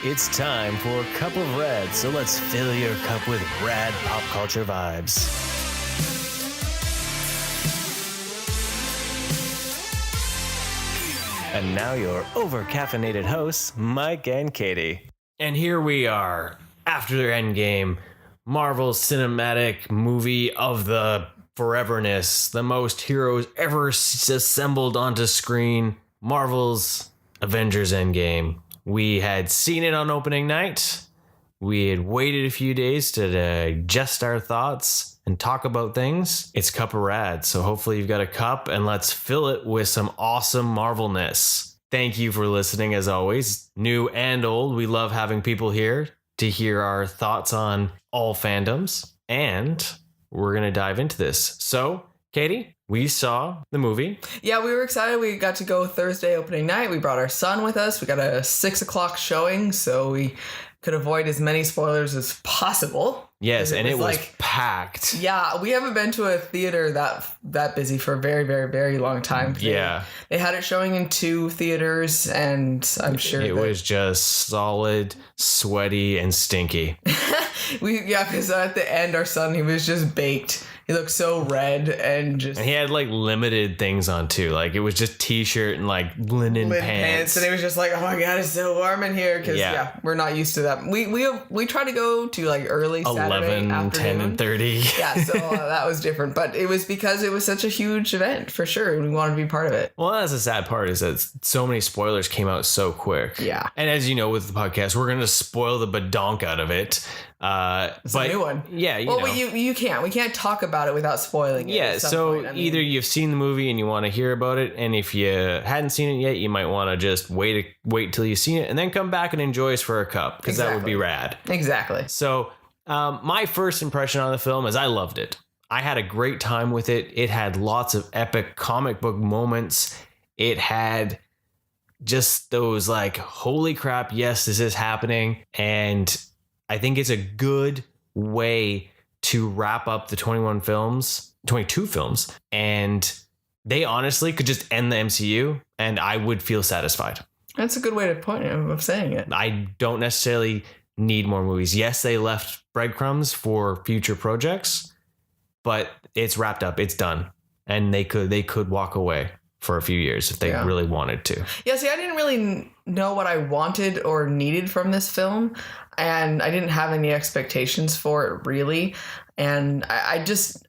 It's time for a cup of red, so let's fill your cup with rad pop culture vibes. And now your over-caffeinated hosts, Mike and Katie. And here we are, after Endgame, Marvel's cinematic movie of the foreverness, the most heroes ever assembled onto screen, Marvel's Avengers Endgame. We had seen it on opening night. We had waited a few days to digest our thoughts and talk about things. It's Cup of Rad, so hopefully you've got a cup and let's fill it with some awesome Marvelness. Thank you for listening as always, new and old. We love having people here to hear our thoughts on all fandoms, and we're going to dive into this. So, Katie, we saw the movie. Yeah, we were excited. We got to go Thursday opening night. We brought our son with us. We got a 6:00 showing, so we could avoid as many spoilers as possible. Yes, and it was packed. Yeah, we haven't been to a theater that busy for a very, very, very long time. They had it showing in 2 theaters, and I'm sure it was just solid, sweaty, and stinky. Because at the end, our son, he was just baked. He looked so red and he had like limited things on too. Like it was just t-shirt and like linen pants. And he was just like, oh my God, it's so warm in here. Cause we're not used to that. We try to go to like early 11, Saturday 10 and 30. Yeah. So that was different, but it was because it was such a huge event for sure. And we wanted to be part of it. Well, that's the sad part is that so many spoilers came out so quick. Yeah. And as you know, with the podcast, we're going to spoil the badonk out of it. It's a new one. Yeah. You can't. We can't talk about it without spoiling it. Yeah. So either you've seen the movie and you want to hear about it, and if you hadn't seen it yet, you might want to just wait till you've seen it and then come back and enjoy us for a cup, because that would be rad. Exactly. So my first impression on the film is I loved it. I had a great time with it. It had lots of epic comic book moments. It had just those like, holy crap, yes, this is happening. And I think it's a good way to wrap up the 22 films. And they honestly could just end the MCU and I would feel satisfied. That's a good way of saying it. I don't necessarily need more movies. Yes, they left breadcrumbs for future projects, but it's wrapped up. It's done. And they could walk away for a few years if they really wanted to. Yeah, see, I didn't really know what I wanted or needed from this film, and I didn't have any expectations for it, really. And I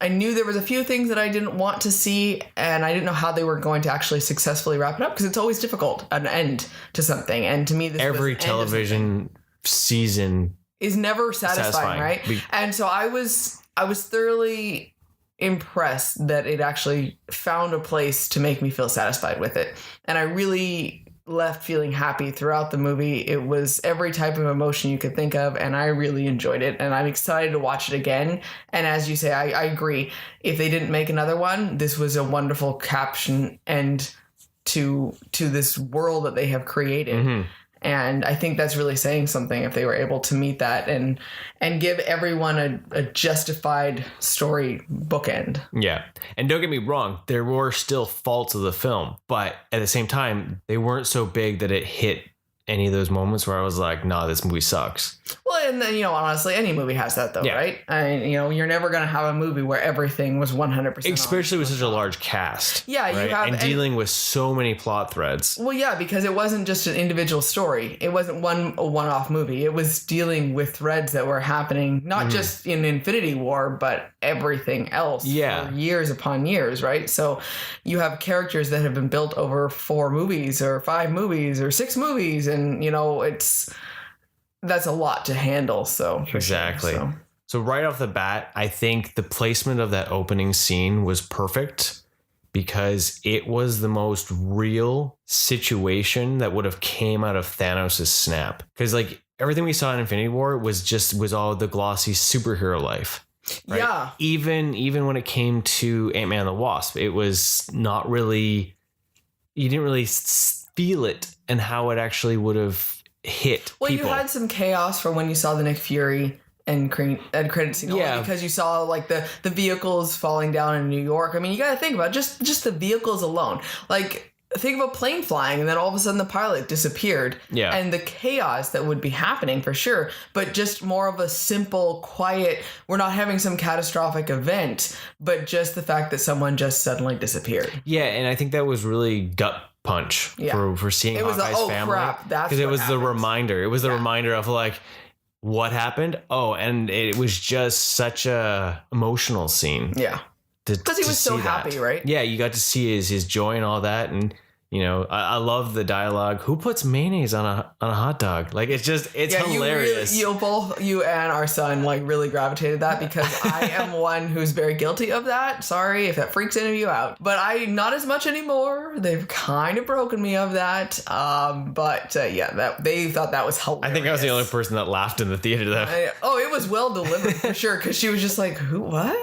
knew there was a few things that I didn't want to see, and I didn't know how they were going to actually successfully wrap it up, because it's always difficult, an end to something. And to me, every television season is never satisfying. Right? And so I was thoroughly impressed that it actually found a place to make me feel satisfied with it. And I really left feeling happy throughout the movie. It was every type of emotion you could think of, and I really enjoyed it, and I'm excited to watch it again. And as you say, I agree. If they didn't make another one, this was a wonderful caption end to this world that they have created. Mm-hmm. And I think that's really saying something if they were able to meet that and give everyone a justified story bookend. Yeah. And don't get me wrong, there were still faults of the film, but at the same time, they weren't so big that it hit any of those moments where I was like, nah, this movie sucks. Well, and then, honestly, any movie has that though, right? I mean, you're never going to have a movie where everything was 100%. Especially with such a large cast. Yeah, right? you have. And dealing with so many plot threads. Well, yeah, because it wasn't just an individual story. It wasn't a one-off movie. It was dealing with threads that were happening, not just in Infinity War, but everything else for years upon years, right? So you have characters that have been built over 4 movies or 5 movies or 6 movies, and that's a lot to handle. So exactly. Sure, so right off the bat, I think the placement of that opening scene was perfect because it was the most real situation that would have came out of Thanos' snap. Because like everything we saw in Infinity War was all the glossy superhero life. Right? Yeah. Even when it came to Ant-Man and the Wasp, it was not really. You didn't really feel it and how it actually would have hit well people. You had some chaos for when you saw the Nick Fury and credit scene, because you saw like the vehicles falling down in New York. I mean, you got to think about just the vehicles alone. Like think of a plane flying and then all of a sudden the pilot disappeared. Yeah. And the chaos that would be happening for sure. But just more of a simple, quiet, we're not having some catastrophic event, but just the fact that someone just suddenly disappeared. Yeah, and I think that was really gut punch for seeing it was Hawkeye's family. Crap, that's because it was happened. the reminder. It was the reminder of like what happened. Oh, and it was just such a emotional scene. Yeah. Because he was so happy, right? Yeah, you got to see his joy and all that, and you know, I love the dialogue. Who puts mayonnaise on a hot dog? Like it's hilarious. You and our son like really gravitated that because I am one who's very guilty of that. Sorry if that freaks any of you out, but I not as much anymore. They've kind of broken me of that. That they thought that was hilarious. I think I was the only person that laughed in the theater though. It was well delivered for sure because she was just like, who? What?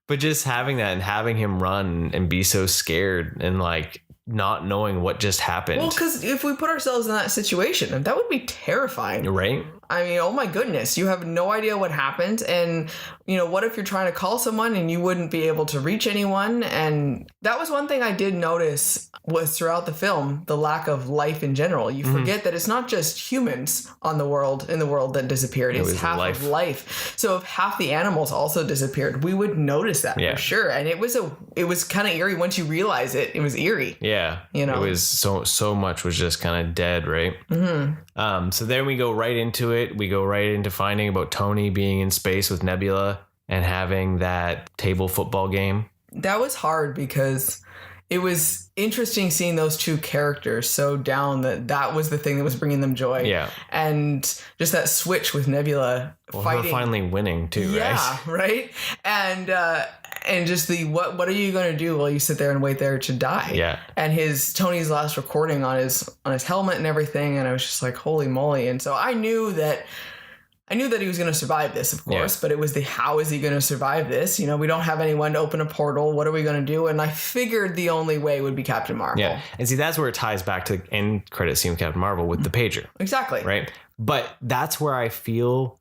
But just having that and having him run and be so scared and like not knowing what just happened. Well, because if we put ourselves in that situation, that would be terrifying. Right? I mean, oh my goodness, you have no idea what happened. And, you know, what if you're trying to call someone and you wouldn't be able to reach anyone? And that was one thing I did notice was throughout the film, the lack of life in general. You forget that it's not just humans in the world that disappeared. It's half of life. So if half the animals also disappeared, we would notice that for sure. And it was kind of eerie once you realize it. It was eerie. Yeah. You know, it was so much was just kind of dead, right? Mm-hmm. So then we go right into it. We go right into finding about Tony being in space with Nebula and having that table football game. That was hard because it was interesting seeing those two characters so down that was the thing that was bringing them joy. Yeah. And just that switch with Nebula fighting. Her finally winning too, right? Yeah, right? And just what are you going to do while you sit there and wait there to die? Yeah. And Tony's last recording on his helmet and everything, and I was just like, holy moly. And so I knew that he was going to survive this, of course, but it was how is he going to survive this? You know, we don't have anyone to open a portal. What are we going to do? And I figured the only way would be Captain Marvel. Yeah. And see, that's where it ties back to the end credit scene with Captain Marvel with the pager. Exactly. Right. But that's where I feel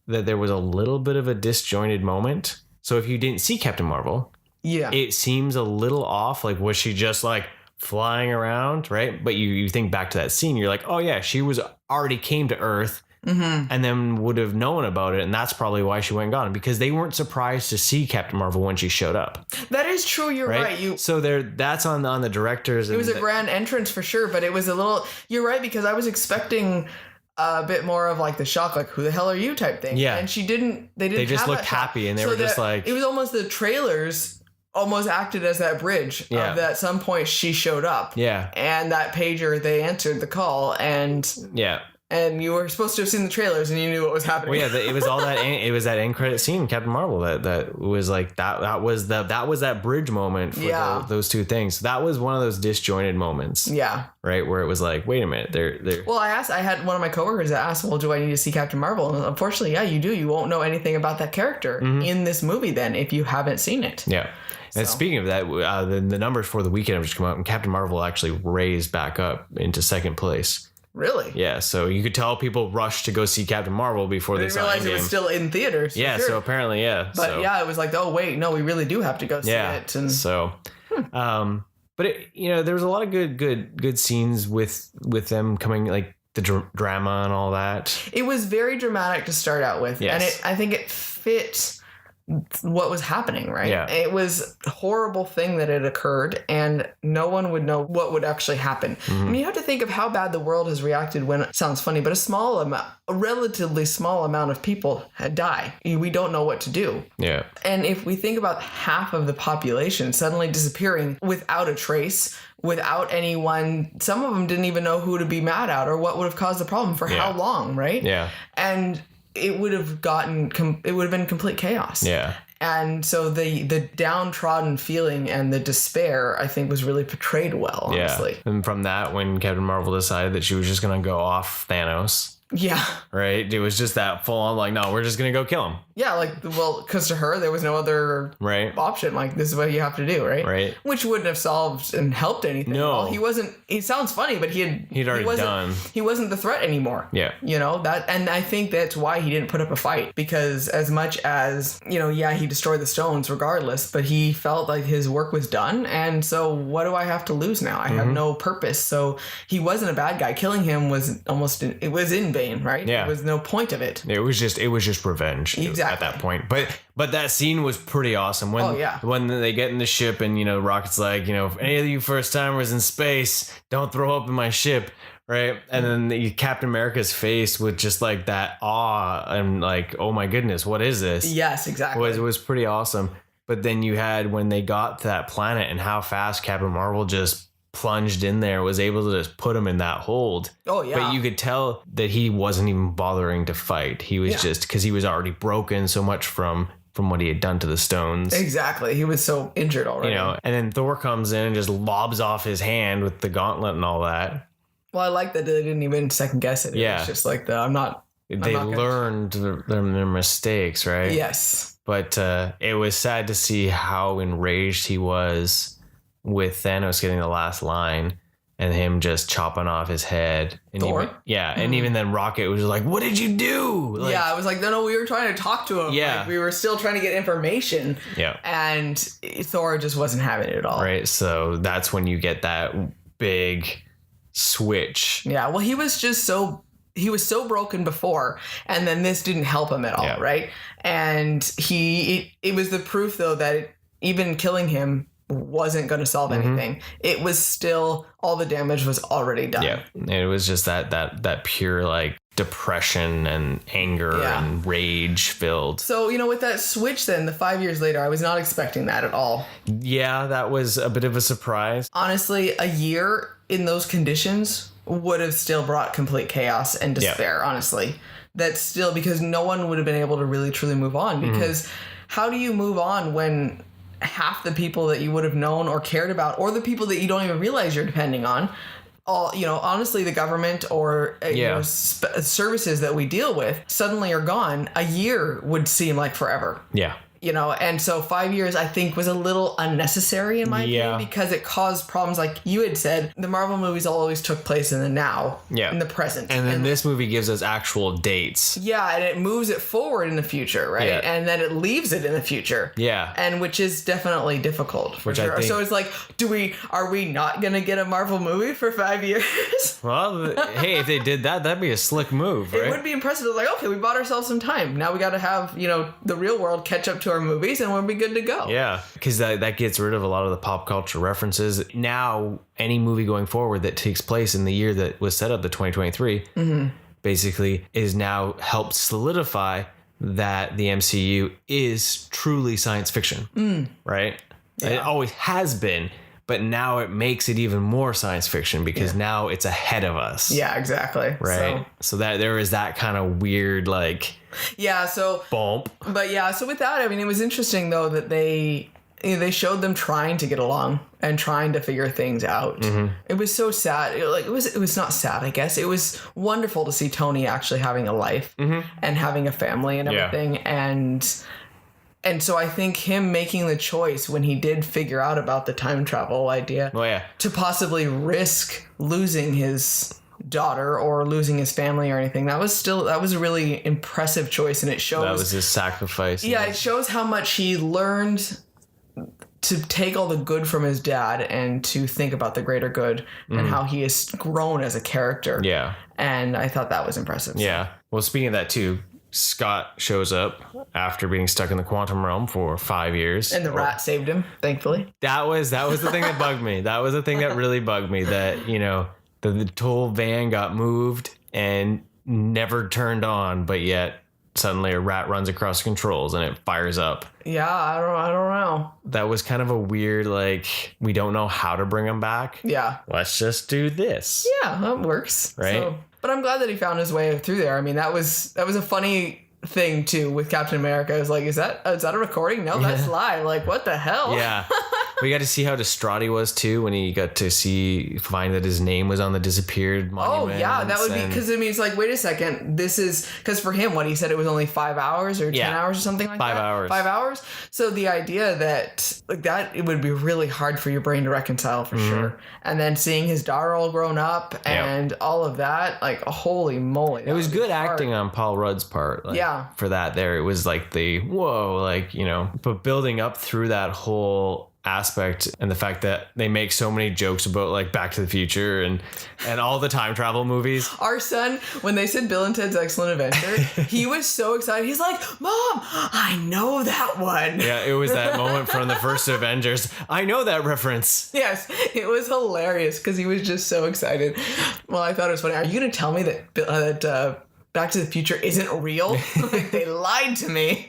that there was a little bit of a disjointed moment. So if you didn't see Captain Marvel, it seems a little off. Like, was she just like flying around? Right. But you think back to that scene, you're like, oh yeah, she was already came to Earth. Mm-hmm. And then would have known about it, and that's probably why she went and gone, because they weren't surprised to see Captain Marvel when she showed up. That is true. You're right. So that's on the directors. It was a grand entrance for sure, but it was a little. You're right, because I was expecting a bit more of like the shock, like who the hell are you type thing. Yeah, and she didn't. They just looked happy, and they were just like it was almost the trailers. Almost acted as that bridge of that at some point she showed up. Yeah, and that pager, they answered the call, and and you were supposed to have seen the trailers and you knew what was happening. Well, yeah, it was all that. It was that end credit scene, Captain Marvel, that was like that was that bridge moment for those two things. That was one of those disjointed moments. Yeah. Right, where it was like, wait a minute, they're. Well, I had one of my coworkers that asked, well, do I need to see Captain Marvel? And unfortunately, you do. You won't know anything about that character in this movie then if you haven't seen it. Yeah. And speaking of that, the numbers for the weekend have just come out, and Captain Marvel actually raised back up into second place. Really? Yeah, so you could tell people rushed to go see Captain Marvel before they saw Endgame. It was still in theaters. Yeah, so apparently, But it was like, oh wait, no, we really do have to go see it. And so, but there was a lot of good scenes with them coming, like the drama and all that. It was very dramatic to start out with, and I think it fit what was happening, right? Yeah. It was a horrible thing that had occurred, and no one would know what would actually happen. Mm-hmm. I mean, you have to think of how bad the world has reacted when, it sounds funny, but a relatively small amount of people had died. We don't know what to do. Yeah. And if we think about half of the population suddenly disappearing without a trace, without anyone, some of them didn't even know who to be mad at or what would have caused the problem for how long, right? Yeah. And it would have been complete chaos. Yeah. And so the downtrodden feeling and the despair, I think, was really portrayed well, honestly. Yeah. And from that, when Captain Marvel decided that she was just going to go off Thanos, Yeah. Right? It was just that full on like, no, we're just going to go kill him. Yeah, like, well, because to her, there was no other option. Like, this is what you have to do, right? Right. Which wouldn't have solved and helped anything. No. He wasn't, it sounds funny, but he'd already done. He wasn't the threat anymore. Yeah. You know, that, and I think that's why he didn't put up a fight. Because as much as, you know, yeah, he destroyed the stones regardless, but he felt like his work was done. And so what do I have to lose now? I have no purpose. So he wasn't a bad guy. Killing him was almost, it was in vain, right? Yeah. There was no point of it. It was just revenge. Exactly. At that point. But that scene was pretty awesome. When they get in the ship and, you know, Rocket's like, you know, if any of you first timers in space, don't throw up in my ship. Right. And then Captain America's face with just like that awe and like, oh my goodness, what is this? Yes, exactly. It was pretty awesome. But then you had when they got to that planet and how fast Captain Marvel just plunged in there, was able to just put him in that hold. Oh yeah. But you could tell that he wasn't even bothering to fight. He was just, because he was already broken so much from what he had done to the stones. Exactly. He was so injured already. You know, and then Thor comes in and just lobs off his hand with the gauntlet and all that. Well, I like that they didn't even second guess it. Yeah. It's just like they learned their mistakes, right? Yes. But it was sad to see how enraged he was with Thanos getting the last line and him just chopping off his head. And Thor? And even then Rocket was like, what did you do? Like, I was like, no, we were trying to talk to him. Yeah. Like, we were still trying to get information. Yeah. And Thor just wasn't having it at all. Right. So that's when you get that big switch. Yeah. Well, he was so broken before, and then this didn't help him at all, right? And it was the proof, though, that even killing him wasn't going to solve anything. It was still, all the damage was already done. Yeah. It was just that pure like depression and anger and rage filled. So, you know, with that switch then, the 5 years later, I was not expecting that at all. Yeah, that was a bit of a surprise. Honestly, a year in those conditions would have still brought complete chaos and despair, honestly. That's still, because no one would have been able to really truly move on, because how do you move on when half the people that you would have known or cared about, or the people that you don't even realize you're depending on, all, you know, honestly, the government or you know, services that we deal with suddenly are gone. A year would seem like forever. Yeah. You know, and so 5 years, I think, was a little unnecessary in my opinion, because it caused problems. Like you had said, the Marvel movies always took place in the now, in the present. And then this movie gives us actual dates. Yeah, and it moves it forward in the future, right? Yeah. And then it leaves it in the future. Yeah. And which is definitely difficult for sure. I think, so it's like, are we not going to get a Marvel movie for 5 years? Well, hey, if they did that, that'd be a slick move, right? It would be impressive. It's like, okay, we bought ourselves some time. Now we got to have, you know, the real world catch up to our movies, and we'll be good to go. Yeah, because that gets rid of a lot of the pop culture references. Now, any movie going forward that takes place in the year that was set up, the 2023, basically is now helped solidify that the MCU is truly science fiction, right? Yeah. It always has been, but now it makes it even more science fiction because now it's ahead of us. Yeah, exactly. Right. So that there is that kind of weird, like, so bump. But so with that, I mean, it was interesting though that they showed them trying to get along and trying to figure things out. It was so sad. It was not sad, I guess. It was wonderful to see Tony actually having a life and having a family and everything. And so I think him making the choice when he did figure out about the time travel idea to possibly risk losing his daughter or losing his family or anything, that was a really impressive choice. And it shows that was his sacrifice. Yeah, it shows how much he learned to take all the good from his dad and to think about the greater good and how he has grown as a character. Yeah. And I thought that was impressive. Yeah. Well, speaking of that too, Scott shows up after being stuck in the quantum realm for 5 years. And the rat saved him, thankfully. That was the thing that bugged me. That was the thing that really bugged me, that, you know, the whole van got moved and never turned on, but yet suddenly a rat runs across the controls and it fires up. Yeah, I don't know. That was kind of a weird, like, we don't know how to bring him back. Yeah. Let's just do this. Yeah, that works. Right? So, but I'm glad that he found his way through there. I mean, that was a funny thing too with Captain America. I was like, is that a recording? No, that's live. Like, what the hell? Yeah. We got to see how distraught he was too when he got to find that his name was on the disappeared monument. Oh yeah, that would be because it means like, wait a second, this is because for him, what he said, it was only 5 hours or 10 hours or something like 5 that. hours. 5 hours. So the idea that like that, it would be really hard for your brain to reconcile for sure. And then seeing his daughter all grown up and all of that, like holy moly, it was good acting on Paul Rudd's part. Like, for that there, it was like whoa, like but building up through that whole aspect and the fact that they make so many jokes about like Back to the Future and all the time travel movies. Our son, when they said Bill and Ted's Excellent Adventure, he was so excited. He's like, Mom, I know that one. Yeah, it was that moment from the first Avengers. I know that reference. Yes, it was hilarious because he was just so excited. Well, I thought it was funny. Are you going to tell me that Back to the Future isn't real? Like, they lied to me.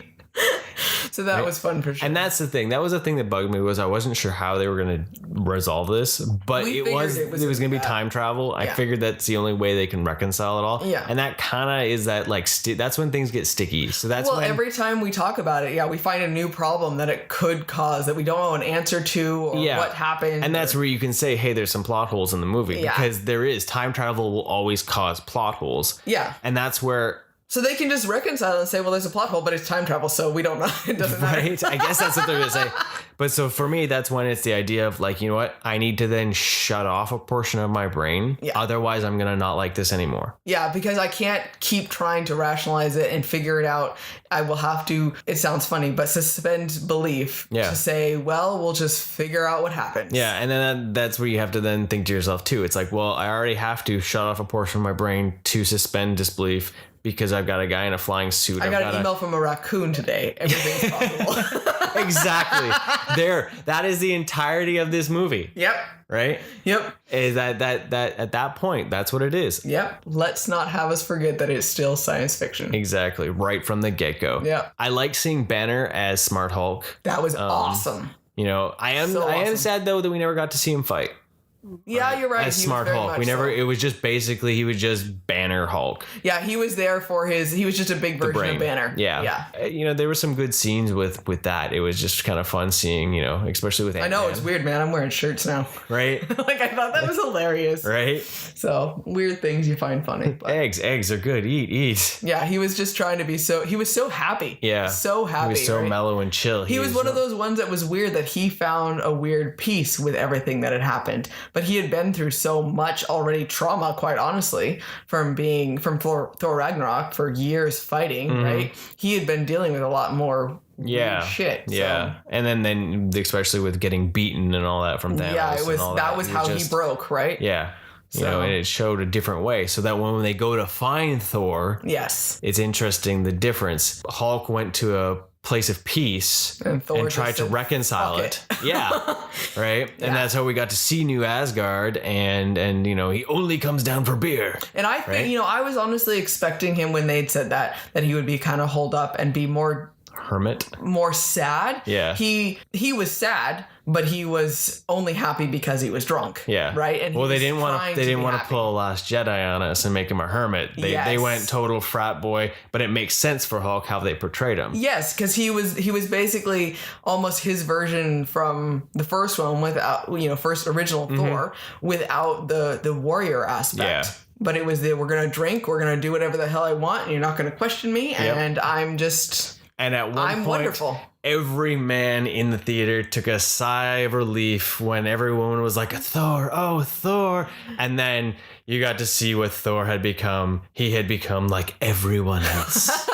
So that was fun for sure. And that's the thing. That was the thing that bugged me, was I wasn't sure how they were going to resolve this, but it was going to be time travel. I figured that's the only way they can reconcile it all. Yeah. And that kind of is that like that's when things get sticky. So that's when every time we talk about it, we find a new problem that it could cause that we don't know an answer to or what happened. And that's where you can say, hey, there's some plot holes in the movie because there is. Time travel will always cause plot holes. Yeah. And that's where... So they can just reconcile and say, well, there's a plot hole, but it's time travel, so we don't know. It doesn't matter. Right? I guess that's what they're going to say. But so for me, that's when it's the idea of like, you know what? I need to then shut off a portion of my brain. Yeah. Otherwise, I'm going to not like this anymore. Yeah, because I can't keep trying to rationalize it and figure it out. I will have to, it sounds funny, but suspend belief to say, well, we'll just figure out what happens. Yeah, and then that's where you have to then think to yourself, too. It's like, well, I already have to shut off a portion of my brain to suspend disbelief because I've got a guy in a flying suit. I got an email from a raccoon today. Everything's possible. Exactly. That is the entirety of this movie. Yep. Right? Yep. Is that at that point, that's what it is. Yep. Let's not have us forget that it's still science fiction. Exactly. Right from the get-go. Yep. I like seeing Banner as Smart Hulk. That was awesome. I am sad though that we never got to see him fight. Yeah, you're right. As Smart Hulk. It was just basically, he was just Banner Hulk. Yeah, he was there for he was just a big version of Banner. Yeah. There were some good scenes with that. It was just kind of fun seeing, especially with Ant-Man. I know, it's weird, man. I'm wearing shirts now. Right? Like, I thought that was hilarious. Right? So, weird things you find funny. But. Eggs are good. Eat. Yeah, he was just trying to be he was so happy. Yeah. So happy. He was so mellow and chill. He was one of those ones that was weird that he found a weird peace with everything that had happened. But he had been through so much already trauma, quite honestly, from Thor Ragnarok for years fighting, right? He had been dealing with a lot more shit. Yeah. So. And then especially with getting beaten and all that from Thanos. Yeah, that was how he broke, right? Yeah. And it showed a different way. So that when they go to find Thor, it's interesting the difference. Hulk went to a place of peace and tried to reconcile it. Yeah. Right. And that's how we got to see New Asgard, and he only comes down for beer. And I think, I was honestly expecting him when they'd said that he would be kind of holed up and be more hermit, more sad. Yeah. He was sad, but he was only happy because he was drunk. Yeah. Right. And they didn't want to pull a Last Jedi on us and make him a hermit. They went total frat boy, but it makes sense for Hulk how they portrayed him. Yes, because he was basically almost his version from the first one without first original Thor without the warrior aspect. Yeah. But it was we're gonna drink, we're gonna do whatever the hell I want, and you're not gonna question me, and I'm just. And at one point, wonderful. Every man in the theater took a sigh of relief when everyone was like, Thor, oh, Thor. And then you got to see what Thor had become. He had become like everyone else.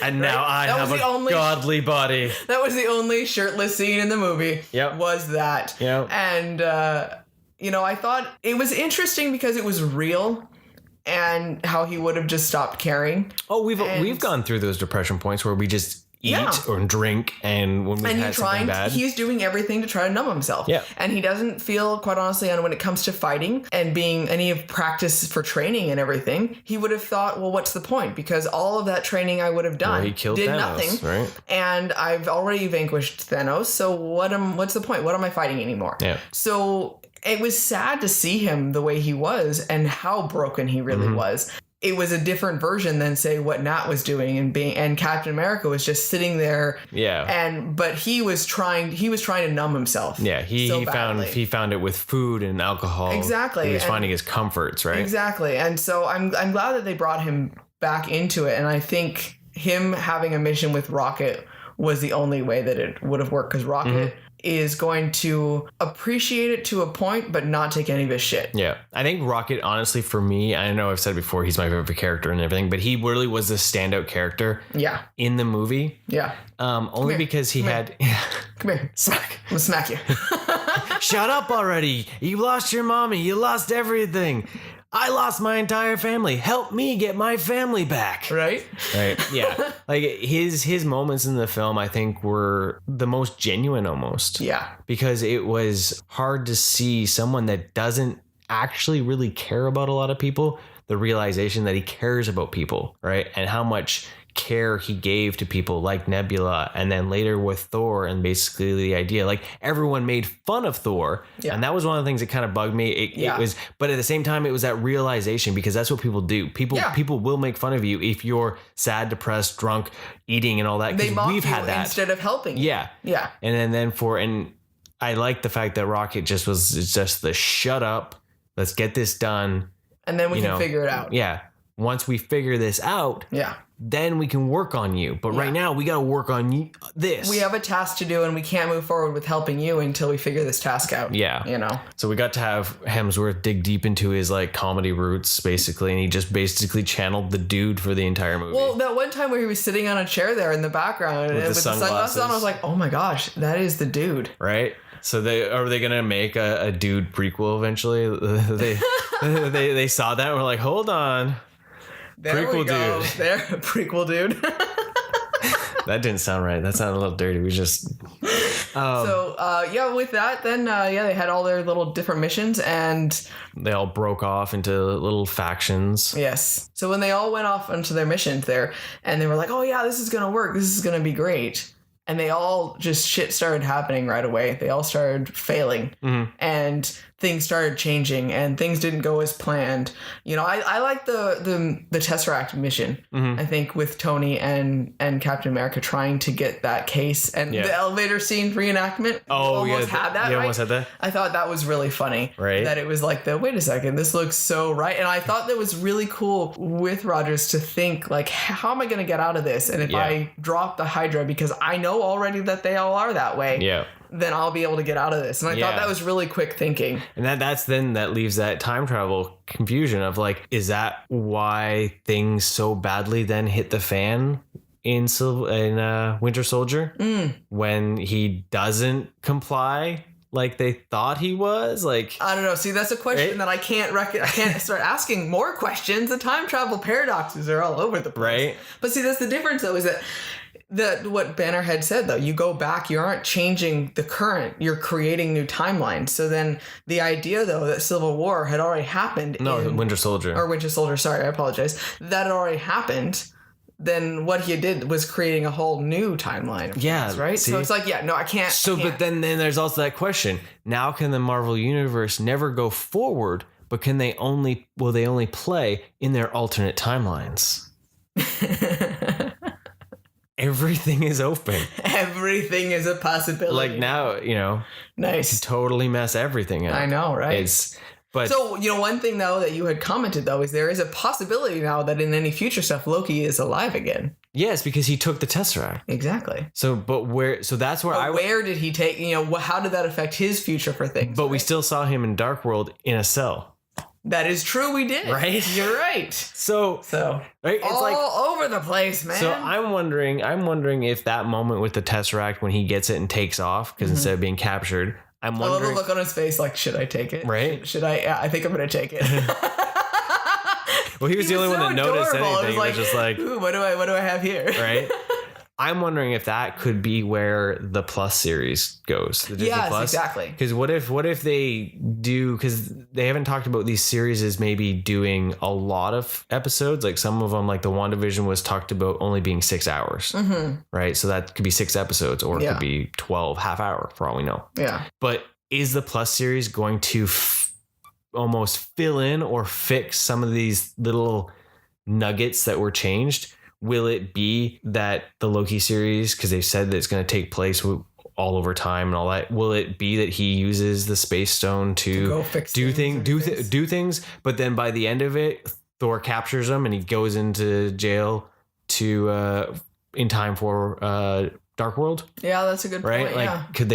And now I have a godly body. That was the only shirtless scene in the movie. Yep. Was that. Yep. And, I thought it was interesting because it was real. And how he would have just stopped caring. Oh, we've gone through those depression points where we just eat or drink, and when we had something bad, he's doing everything to try to numb himself. Yeah, and he doesn't feel, quite honestly, when it comes to fighting and being any of practice for training and everything, he would have thought, well, what's the point? Because all of that training I would have done he killed did Thanos, nothing, right? And I've already vanquished Thanos. So what's the point? What am I fighting anymore? Yeah. So. It was sad to see him the way he was and how broken he really was. it was a different version than say what Nat was doing and Captain America was just sitting there. Yeah. But he was trying to numb himself. Yeah. He found it with food and alcohol. Exactly. He was finding his comforts, right? Exactly. And so I'm glad that they brought him back into it. And I think him having a mission with Rocket was the only way that it would have worked, because Rocket is going to appreciate it to a point, but not take any of his shit. Yeah. I think Rocket, honestly, for me, I know I've said before, he's my favorite character and everything, but he really was the standout character in the movie. Yeah. Only because he had... Come here. Smack. I'm gonna smack you. Shut up already. You lost your mommy. You lost everything. I lost my entire family. Help me get my family back. Right? Yeah. Like his moments in the film, I think, were the most genuine almost. Yeah. Because it was hard to see someone that doesn't actually really care about a lot of people, the realization that he cares about people, right? And how much care he gave to people like Nebula, and then later with Thor, and basically the idea, like, everyone made fun of Thor, and that was one of the things that kind of bugged me. It was, but at the same time, it was that realization, because that's what people do. People will make fun of you if you're sad, depressed, drunk, eating, and all that. They mock we've you had that instead of helping. Yeah. And I like the fact that Rocket just was just the shut up, let's get this done, and then we can figure it out. Yeah. Once we figure this out, then we can work on you. But right now, we got to work on this. We have a task to do, and we can't move forward with helping you until we figure this task out. Yeah. You know? So we got to have Hemsworth dig deep into his, like, comedy roots, basically, and he just basically channeled the dude for the entire movie. Well, that one time where he was sitting on a chair there in the background with the sunglasses on, I was like, oh my gosh, that is the dude. Right? So are they gonna make a dude prequel eventually? They saw that and were like, hold on. There prequel we go. Dude. There, prequel dude. That didn't sound right. That sounded a little dirty. We just. With that, then they had all their little different missions, and they all broke off into little factions. Yes. So when they all went off into their missions there, and they were like, "Oh yeah, this is gonna work. This is gonna be great." And they all just shit started happening right away. They all started failing, and things started changing, and things didn't go as planned. You know, I like the Tesseract mission. I think with Tony and Captain America trying to get that case, and the elevator scene reenactment. Almost had that. I thought that was really funny. Right. That it was like wait a second, this looks so right. And I thought that was really cool with Rogers to think like, how am I going to get out of this? And if I drop the Hydra, because I know already that they all are that way. Yeah. Then I'll be able to get out of this. And I thought that was really quick thinking. And that leaves that time travel confusion of like, is that why things so badly then hit the fan in Winter Soldier when he doesn't comply like they thought he was? Like, I don't know. See, that's a question that I can't I can't start asking more questions. The time travel paradoxes are all over the place. Right. But see, that's the difference though, is that what Banner had said, though, you go back, you aren't changing the current, you're creating new timelines. So then the idea, though, that Civil War had already happened. Winter Soldier. Or Winter Soldier, sorry, I apologize. That had already happened. Then what he did was creating a whole new timeline. Of things, right? See? So it's like, I can't. So, but then there's also that question. Now can the Marvel Universe never go forward, but will they only play in their alternate timelines? Everything is open. Everything is a possibility. Like now, nice. Totally mess everything up. I know, right? So, one thing though that you had commented though is there is a possibility now that in any future stuff Loki is alive again. Yes, because he took the Tesseract. Exactly. So, that's where where did he take? How did that affect his future for things? But we still saw him in Dark World in a cell. That is true. We did. Right. You're right. So right? It's all over the place, man. So I'm wondering if that moment with the Tesseract when he gets it and takes off, because instead of being captured, I'm wondering. A little look on his face, like, should I take it? Right. Should I? Yeah, I think I'm gonna take it. Well, he was the only one that noticed anything. It was just like, ooh, what do I have here? Right. I'm wondering if that could be where the Plus series goes. The Disney Plus. Exactly. Because what if they do? Because they haven't talked about these series as maybe doing a lot of episodes. Like some of them, like the WandaVision was talked about only being 6 hours. Right. So that could be 6 episodes, or it could be 12 half hour for all we know. Yeah. But is the Plus series going to almost fill in or fix some of these little nuggets that were changed. Will it be that the Loki series, because they've said that it's going to take place all over time and all that, will it be that he uses the space stone to go fix do things, but then by the end of it, Thor captures him and he goes into jail to in time for Dark World? Yeah, that's a good point. Right? Like, yeah. could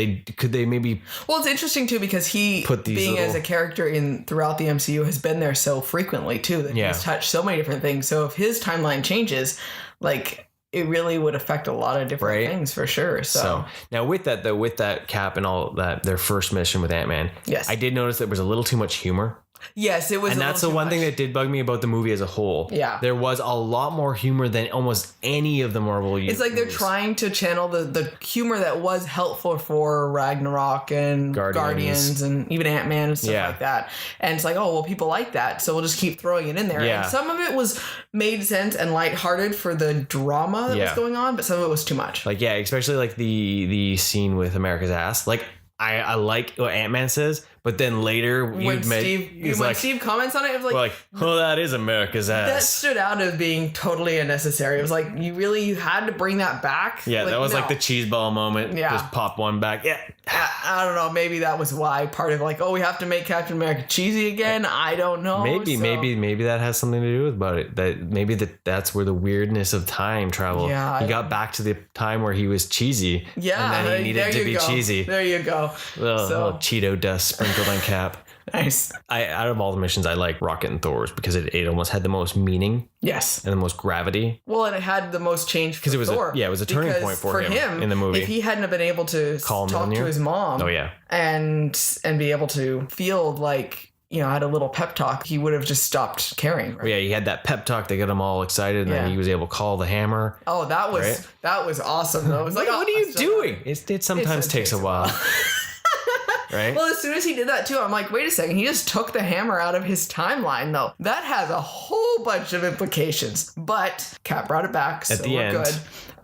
they maybe? Well, it's interesting too because he, being as a character throughout the MCU, has been there so frequently too that he's touched so many different things. So if his timeline changes, like, it really would affect a lot of different things for sure. So now with that though, with that Cap and all that, their first mission with Ant-Man, yes, I did notice there was a little too much humor. Yes, it was. And that's the one thing that did bug me about the movie as a whole. Yeah. There was a lot more humor than almost any of the Marvel movies. It's like they're trying to channel the humor that was helpful for Ragnarok and Guardians and even Ant-Man and stuff like that. And it's like, oh, well, people like that, so we'll just keep throwing it in there. Yeah. And some of it was made sense and lighthearted for the drama that was going on, but some of it was too much. Like, yeah, especially like the scene with America's ass. Like, I like what Ant-Man says, but then later when Steve comments on it, it was like, oh, that is America's ass. That stood out as being totally unnecessary. It was like, you had to bring that back. Yeah, like, that was like the cheese ball moment. Yeah. Just pop one back. Yeah. I don't know. Maybe that was why part of like, oh, we have to make Captain America cheesy again. I don't know. Maybe that has something to do with about it. That maybe that's where the weirdness of time travel. Yeah, he got back to the time where he was cheesy. Yeah, and then he needed to be cheesy. There you go. Little Cheeto dust sprinkled on Cap. Nice. Out of all the missions, I like Rocket and Thor's because it almost had the most meaning. Yes. And the most gravity. Well, and it had the most change for Thor. It was a turning point for him in the movie. If he hadn't been able to talk to his mom, and be able to feel like, had a little pep talk, he would have just stopped caring. Right? Well, yeah, he had that pep talk that got him all excited, and then he was able to call the hammer. Oh, that was awesome though. It was like, what are you doing? It sometimes takes a while. Right? Well, as soon as he did that too, I'm like, wait a second, he just took the hammer out of his timeline though. That has a whole bunch of implications. But Cap brought it back, so we're good.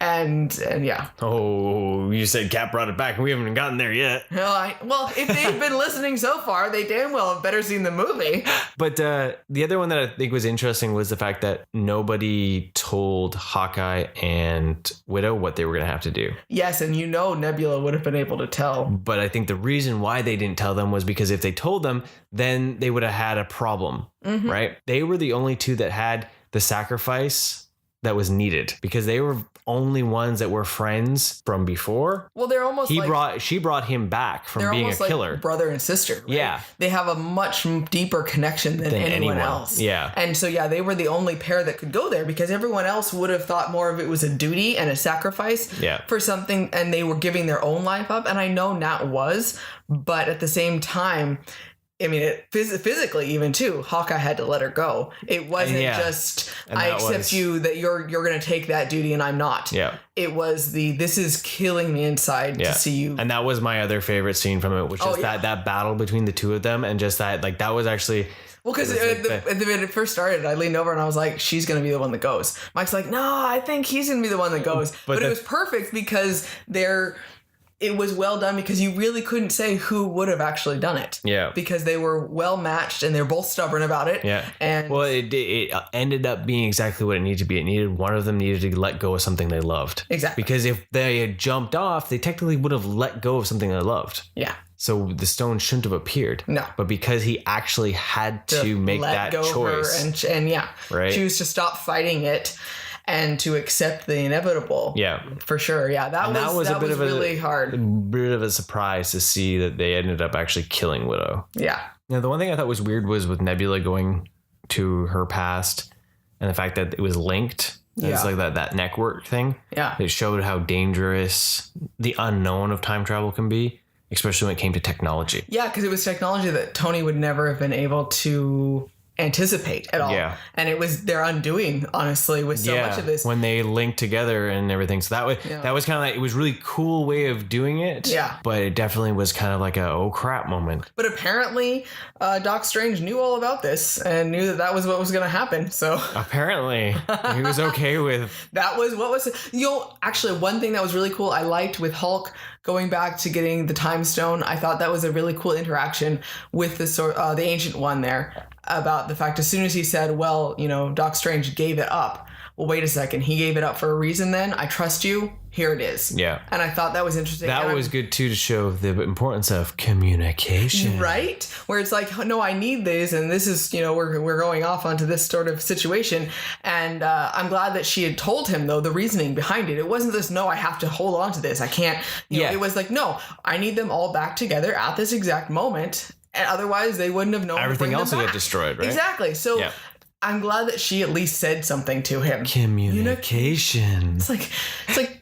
And yeah. Oh, you said Cap brought it back and we haven't gotten there yet. Well, if they've been listening so far, they damn well have better seen the movie. But the other one that I think was interesting was the fact that nobody told Hawkeye and Widow what they were going to have to do. Yes, and Nebula would have been able to tell. But I think the reason why they didn't tell them was because if they told them, then they would have had a problem, right? They were the only two that had the sacrifice that was needed because they were only ones that were friends from before. Well, they're almost she brought him back from being a killer. Like brother and sister. Right? Yeah. They have a much deeper connection than anyone else. Yeah. And so, they were the only pair that could go there because everyone else would have thought more of it was a duty and a sacrifice for something, and they were giving their own life up. And I know Nat was, but at the same time, I mean, physically even too, Hawkeye had to let her go. It wasn't just, I accept you that you're going to take that duty and I'm not. Yeah. It was this is killing me inside to see you. And that was my other favorite scene from it, which is that battle between the two of them. And just that, like, that was actually... Well, because when it first started, I leaned over and I was like, she's going to be the one that goes. Mike's like, no, I think he's going to be the one that goes. But it was perfect because it was well done because you really couldn't say who would have actually done it. Yeah. Because they were well matched and they're both stubborn about it. Yeah. And it ended up being exactly what it needed to be. One of them needed to let go of something they loved. Exactly. Because if they had jumped off, they technically would have let go of something they loved. Yeah. So the stone shouldn't have appeared. No. But because he actually had to make that choice. And choose to stop fighting it. And to accept the inevitable. Yeah. For sure. Yeah. That was really hard. A bit of a surprise to see that they ended up actually killing Widow. Yeah. Now, the one thing I thought was weird was with Nebula going to her past and the fact that it was linked. It's like that network thing. Yeah. It showed how dangerous the unknown of time travel can be, especially when it came to technology. Yeah, because it was technology that Tony would never have been able to anticipate at all. Yeah. And it was their undoing, honestly, with so much of this. When they linked together and everything. So that was kind of like, it was a really cool way of doing it. Yeah. But it definitely was kind of like a oh crap moment. But apparently Doc Strange knew all about this and knew that was what was going to happen. So apparently he was okay with that was what was actually one thing that was really cool I liked with Hulk going back to getting the time stone. I thought that was a really cool interaction with the Ancient One there. about the fact as soon as he said, well, Doc Strange gave it up. Well, wait a second. He gave it up for a reason then. I trust you. Here it is. Yeah. And I thought that was interesting. That was good, too, to show the importance of communication. Right? Where it's like, no, I need this. And this is, we're going off onto this sort of situation. And I'm glad that she had told him, though, the reasoning behind it. It wasn't this, no, I have to hold on to this. I can't. It was like, no, I need them all back together at this exact moment. And otherwise, they wouldn't have known. Everything else would get destroyed, right? Exactly. So I'm glad that she at least said something to him. Communication. It's like,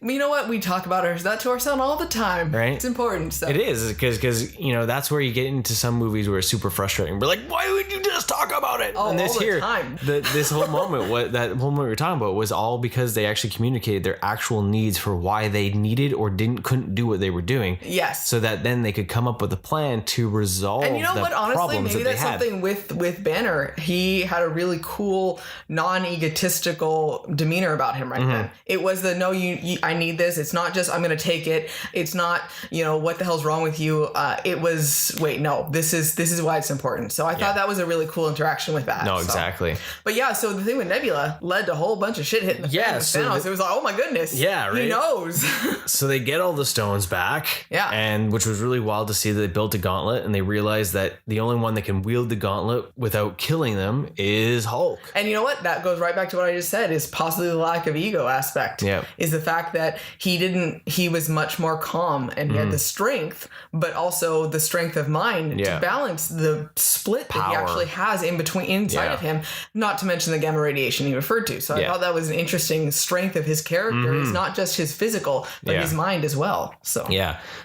you know what? We talk about that to our son all the time. Right? It's important. So. It is, because that's where you get into some movies where it's super frustrating. We're like, why would you just talk about it? Oh, and this all the time. This whole moment, that whole moment we were talking about was all because they actually communicated their actual needs for why they needed or couldn't do what they were doing. Yes. So that then they could come up with a plan to resolve and you know the what? Honestly, problems maybe that they that's had. something with Banner. He had a really cool, non-egotistical demeanor about him right then. It was the, no, I need this. It's not just, I'm going to take it. It's not, what the hell's wrong with you? It was, wait, no, this is why it's important. So I thought that was a really cool interaction with that. No, exactly. But yeah, so the thing with Nebula led to a whole bunch of shit hitting the fan with Thanos. It was like, oh my goodness. Yeah, right. He knows. So they get all the stones back. Yeah. And which was really wild to see that they built a gauntlet and they realized that the only one that can wield the gauntlet without killing them is Hulk. And you know what? That goes right back to what I just said, is possibly the lack of ego aspect. Yeah. Is the fact that he was much more calm and he had the strength, but also the strength of mind to balance the split that he actually has inside of him, not to mention the gamma radiation he referred to. So I thought that was an interesting strength of his character. It's not just his physical, but his mind as well. So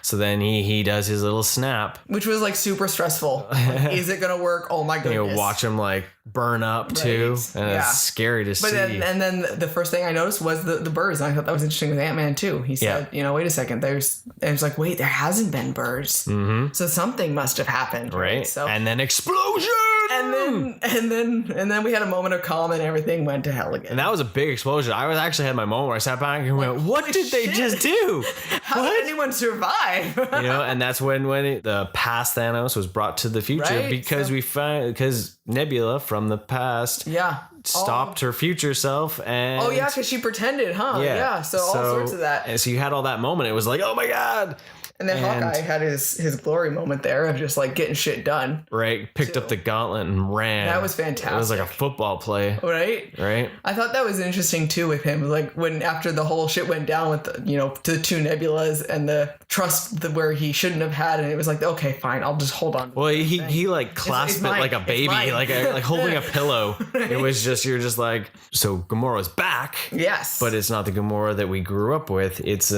so then he does his little snap, which was like super stressful. Like, is it gonna work? Oh my goodness. You watch him like burn up too, and it's scary to see. And then the first thing I noticed was the birds, and I thought that was interesting with Ant-Man too. He said, wait a second, and it's like, wait, there hasn't been birds, so something must have happened, right? So and then explosion, and then we had a moment of calm, and everything went to hell again. And that was a big explosion. I actually had my moment where I sat back and went, "What did they just do? How did anyone survive?" And that's when the past Thanos was brought to the future, because Nebula from the past stopped her future self, and because she pretended, so all sorts of that, and so you had all that moment. It was like, oh my god. And then Hawkeye had his glory moment there of just like getting shit done. Right. Picked up the gauntlet and ran. That was fantastic. It was like a football play. Right. I thought that was interesting too with him. Like when after the whole shit went down with the two Nebulas and the trust where he shouldn't have had, and it was like, okay, fine, I'll just hold on. Well, he like clasped it like a baby, like holding a pillow. Right? It was just, you're just like, so Gamora's back. Yes. But it's not the Gamora that we grew up with. It's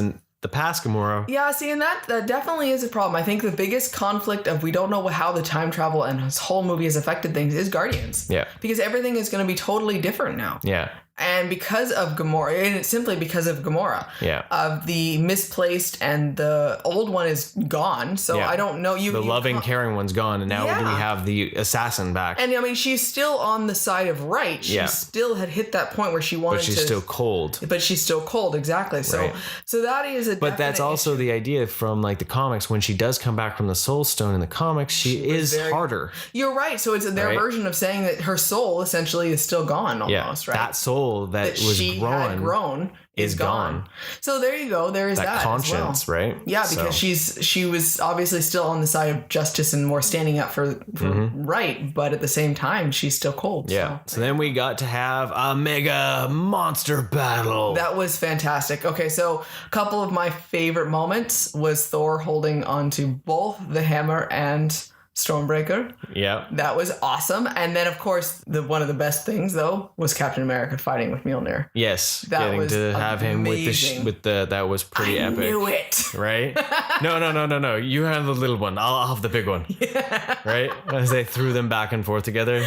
the past Gamora. Yeah, see, and that definitely is a problem. I think the biggest conflict of we don't know how the time travel and this whole movie has affected things is Guardians. Yeah. Because everything is going to be totally different now. Yeah. And because of Gamora, and it's simply because of Gamora. Yeah. The misplaced and the old one is gone. So I don't know. The loving, caring one's gone. And now we have the assassin back. And I mean, she's still on the side of right. She still had hit that point where she wanted to. But she's still cold. But she's still cold. Exactly. So, so that is a But that's also the idea from like the comics. When she does come back from the Soul Stone in the comics, she is harder. You're right. So it's their version of saying that her soul essentially is still gone almost, right? That soul that was had grown is gone. So there you go. There is that conscience, as well. Right? Yeah, because she was obviously still on the side of justice and more standing up for right, but at the same time, she's still cold. Yeah. So then we got to have a mega monster battle. That was fantastic. Okay, so a couple of my favorite moments was Thor holding onto both the hammer and Stormbreaker. Yeah. That was awesome. And then, of course, one of the best things, though, was Captain America fighting with Mjolnir. Yes. That getting was to have amazing. him with the that was pretty epic. I knew it. Right? No. You have the little one. I'll have the big one. Yeah. Right? As they threw them back and forth together.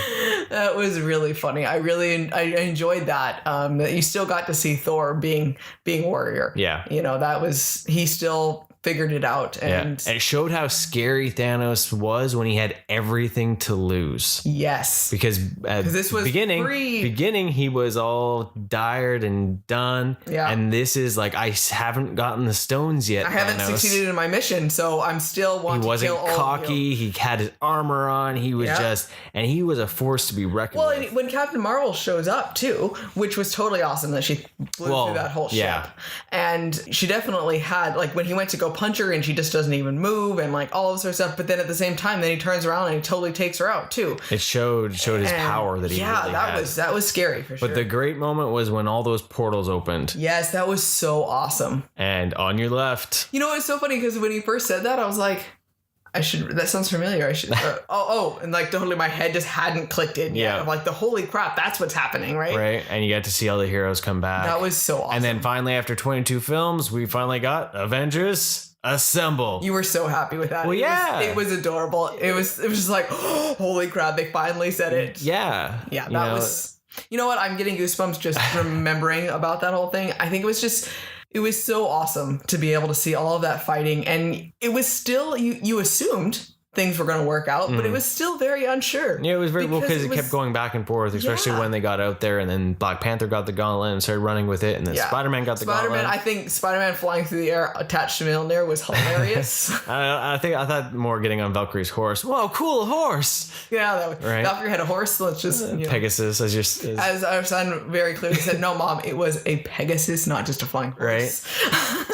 That was really funny. I enjoyed that. That you still got to see Thor being warrior. Yeah. He still figured it out. And it showed how scary Thanos was when he had everything to lose. Yes. Because at this was beginning, he was all tired and done. Yeah. And this is like, I haven't gotten the stones yet. I haven't succeeded in my mission, so I'm still wanting to kill all of you. He wasn't cocky. He had his armor on. He was and he was a force to be reckoned with. Well, when Captain Marvel shows up too, which was totally awesome that she blew through that whole ship. And she definitely had, like, when he went to go punch her and she just doesn't even move and like all of her stuff, but then at the same time then he turns around and he totally takes her out too. It showed his power that he really had. That was scary for sure. But the great moment was when all those portals opened. Yes, that was so awesome. And on your left. You know, it's so funny because when he first said that, I was like, that sounds familiar. I should, and like totally my head just hadn't clicked in yet. I'm like, the holy crap, that's what's happening, right? Right. And you got to see all the heroes come back. That was so awesome. And then finally, after 22 films, we finally got Avengers Assemble. You were so happy with that. Well, it was adorable. It was just like, oh, holy crap, they finally said it. Yeah. Yeah, that was, you know what? I'm getting goosebumps just remembering about that whole thing. I think it was so awesome to be able to see all of that fighting. And it was still, you assumed things were going to work out, but it was still very unsure. Yeah, it was very because it kept going back and forth, especially when they got out there, and then Black Panther got the gauntlet and started running with it, and then Spider-Man got the gauntlet. I think Spider-Man flying through the air attached to Mjolnir was hilarious. I thought more getting on Valkyrie's horse. Whoa, cool horse! Yeah, Valkyrie had a horse. So let's just Pegasus as our son very clearly said, "No, Mom, it was a Pegasus, not just a flying horse." Right.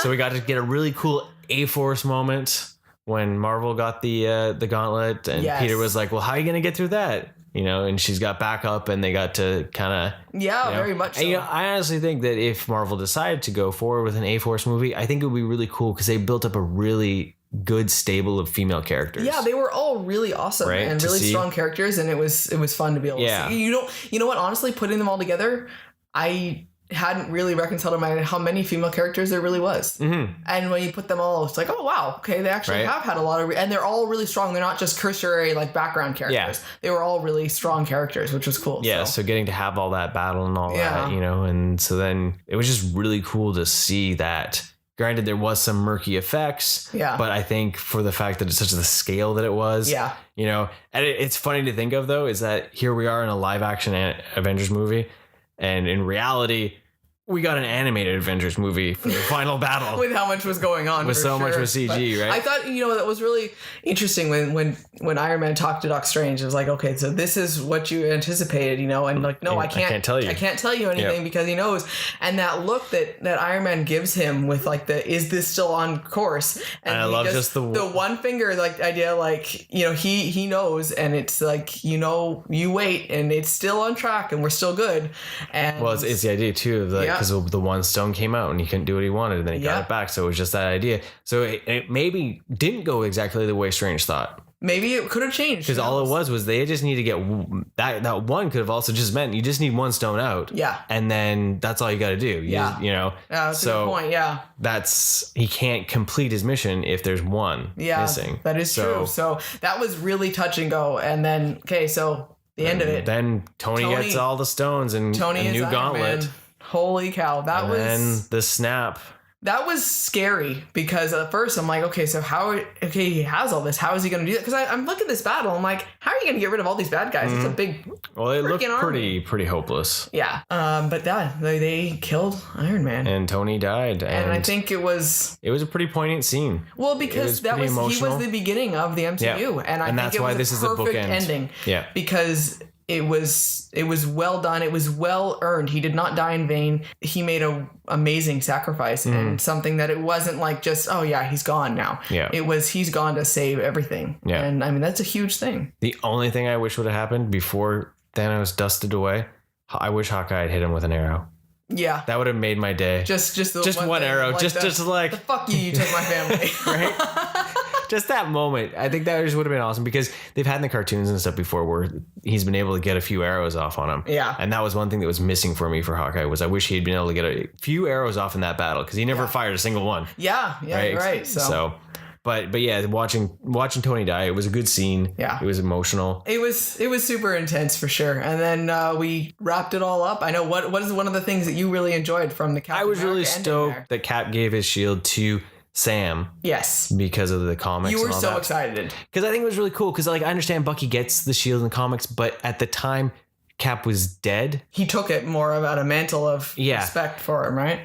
So we got to get a really cool A-Force moment when Marvel got the gauntlet, and Peter was like, well, how are you going to get through that? You know, and she's got backup, and they got to kind of... Yeah, very much so. And, I honestly think that if Marvel decided to go forward with an A-Force movie, I think it would be really cool because they built up a really good stable of female characters. Yeah, they were all really awesome and really strong characters, and it was fun to be able to see. You know what? Honestly, putting them all together, I hadn't really reconciled in my mind how many female characters there really was. Mm-hmm. And when you put them all, it's like, oh wow, okay, they actually have had a lot of and they're all really strong. They're not just cursory like background characters. They were all really strong characters, which was cool. So getting to have all that battle and all that, and so then it was just really cool to see that. Granted, there was some murky effects, but I think for the fact that it's such the scale that it was, and it's funny to think of though, is that here we are in a live action Avengers movie. And in reality, we got an animated Avengers movie for the final battle. With how much was going on. With so much with CG, right? I thought, that was really interesting when Iron Man talked to Doc Strange. It was like, okay, so this is what you anticipated, and like, no, I can't tell you. I can't tell you anything because he knows. And that look that Iron Man gives him with like is this still on course? And I love just the one finger like idea, like, he knows, and it's like, you wait and it's still on track and we're still good. And well, it's the idea too of like, because the one stone came out and he couldn't do what he wanted, and then he got it back. So it was just that idea. So it maybe didn't go exactly the way Strange thought. Maybe it could have changed. Because all it was they just need to get that one could have also just meant you just need one stone out. Yeah. And then that's all you got to do. That's a good point. Yeah. He can't complete his mission if there's one missing. That is true. So that was really touch and go. And then, so the end of it. Then Tony gets all the stones and a new gauntlet. Man. Holy cow. And then the snap. That was scary because at first I'm like, okay, so he has all this. How is he going to do that? Because I'm looking at this battle. I'm like, how are you going to get rid of all these bad guys? It's a big, it looked pretty hopeless. Yeah. But they killed Iron Man. And Tony died. And I think it was a pretty poignant scene. Well, because he was the beginning of the MCU. Yeah. And I think that's why this is a perfect ending. Yeah. Because it was well done. It was well earned. He did not die in vain. He made an amazing sacrifice and something that it wasn't like just, he's gone now. Yeah. It was, he's gone to save everything. Yeah. And I mean, that's a huge thing. The only thing I wish would have happened before Thanos dusted away, I wish Hawkeye had hit him with an arrow. Yeah. That would have made my day. Just one arrow. Like just like the fuck you took my family. Right? Just that moment. I think that just would have been awesome because they've had in the cartoons and stuff before where he's been able to get a few arrows off on him. Yeah. And that was one thing that was missing for me for Hawkeye was I wish he had been able to get a few arrows off in that battle because he never fired a single one. Yeah. Yeah. Right. You're right. So but yeah, watching Tony die, it was a good scene. Yeah. It was emotional. It was super intense for sure. And then we wrapped it all up. I know what is one of the things that you really enjoyed from the Captain I was America really stoked that Cap gave his shield to Sam. Yes. Because of the comics. You were and all so that. excited. Because I think it was really cool. Because like I understand Bucky gets the shield in the comics, but at the time Cap was dead. He took it more about a mantle of respect for him, right?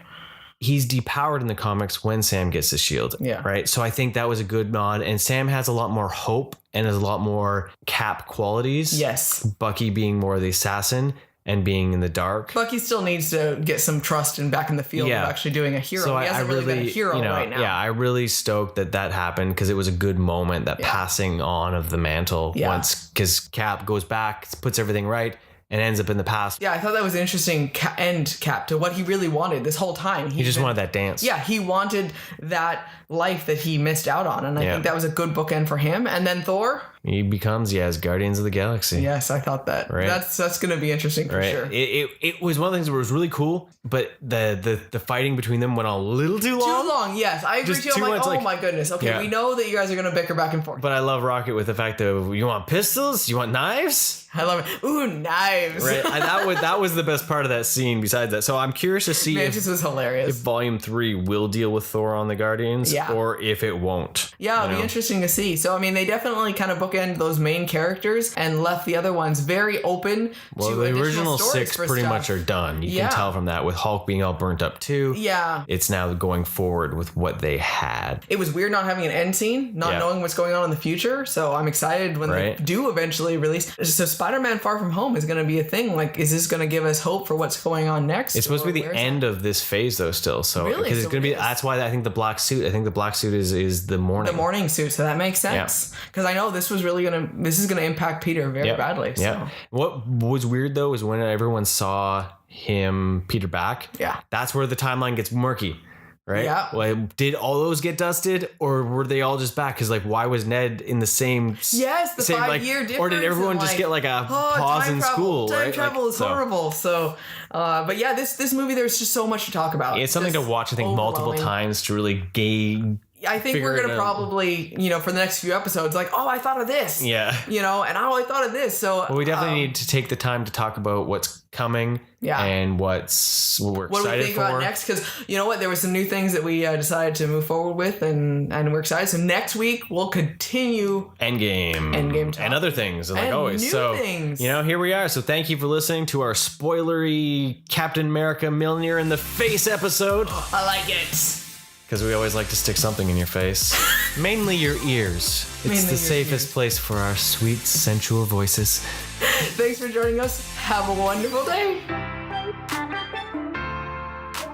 He's depowered in the comics when Sam gets the shield. Yeah. Right. So I think that was a good nod. And Sam has a lot more hope and has a lot more Cap qualities. Yes. Bucky being more the assassin and being in the dark. Bucky still needs to get some trust and back in the field of actually doing a hero. So he hasn't really been a hero right now. Yeah, I really stoked that happened because it was a good moment, that passing on of the mantle once, because Cap goes back, puts everything right, and ends up in the past. Yeah, I thought that was an interesting end cap to what he really wanted this whole time. He just wanted that dance. Yeah, he wanted that life that he missed out on. And I think that was a good bookend for him. And then Thor. He becomes, Guardians of the Galaxy. Yes, I thought that. Right. That's going to be interesting for sure. It was one of the things where it was really cool, but the fighting between them went on a little too long. Too long, yes. I agree too. I'm like, my goodness. Okay, we know that you guys are going to bicker back and forth. But I love Rocket with the fact that you want pistols? You want knives? I love it. Ooh, knives. Right. That was the best part of that scene besides that. So I'm curious to see Mantis was hilarious. If Volume 3 will deal with Thor on the Guardians or if it won't. Yeah, it'll be interesting to see. So, I mean, they definitely kind of bookend those main characters and left the other ones very open to the original 6 pretty much are done. You can tell from that with Hulk being all burnt up too. Yeah. It's now going forward with what they had. It was weird not having an end scene, not knowing what's going on in the future. So I'm excited when they do eventually release. So Spider-Man Far From Home is going to be a thing. Like, is this going to give us hope for what's going on next? It's supposed to be the end of this phase though still. So really? Because it's going to be, that's why I think the black suit is the morning. The morning suit. So that makes sense. Because I know this is going to impact Peter very badly. So. Yeah. What was weird though is when everyone saw Peter back. Yeah. That's where the timeline gets murky. Right? Yeah. Like, did all those get dusted or were they all just back? Because like, why was Ned in the same? Yes, the 5-year difference. Or did everyone just get like a pause in school? Time travel is horrible. So, but yeah, this movie, there's just so much to talk about. It's something to watch, I think, multiple times to really gain. I think we're going to probably, for the next few episodes, like, I thought of this. Yeah. And I thought of this. So we definitely need to take the time to talk about what's coming and what we're excited for. What do we think about next? Because you know what? There were some new things that we decided to move forward with and we're excited. So next week, we'll continue Endgame talk. And other things, like always. So, things. Here we are. So thank you for listening to our spoilery Captain America Millionaire in the Face episode. I like it. Because we always like to stick something in your face. Mainly your ears. It's the safest place for our sweet, sensual voices. Thanks for joining us. Have a wonderful day.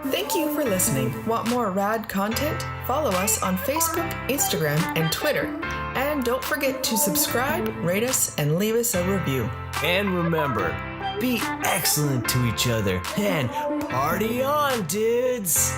Thank you for listening. Want more rad content? Follow us on Facebook, Instagram, and Twitter. And don't forget to subscribe, rate us, and leave us a review. And remember, be excellent to each other and party on, dudes!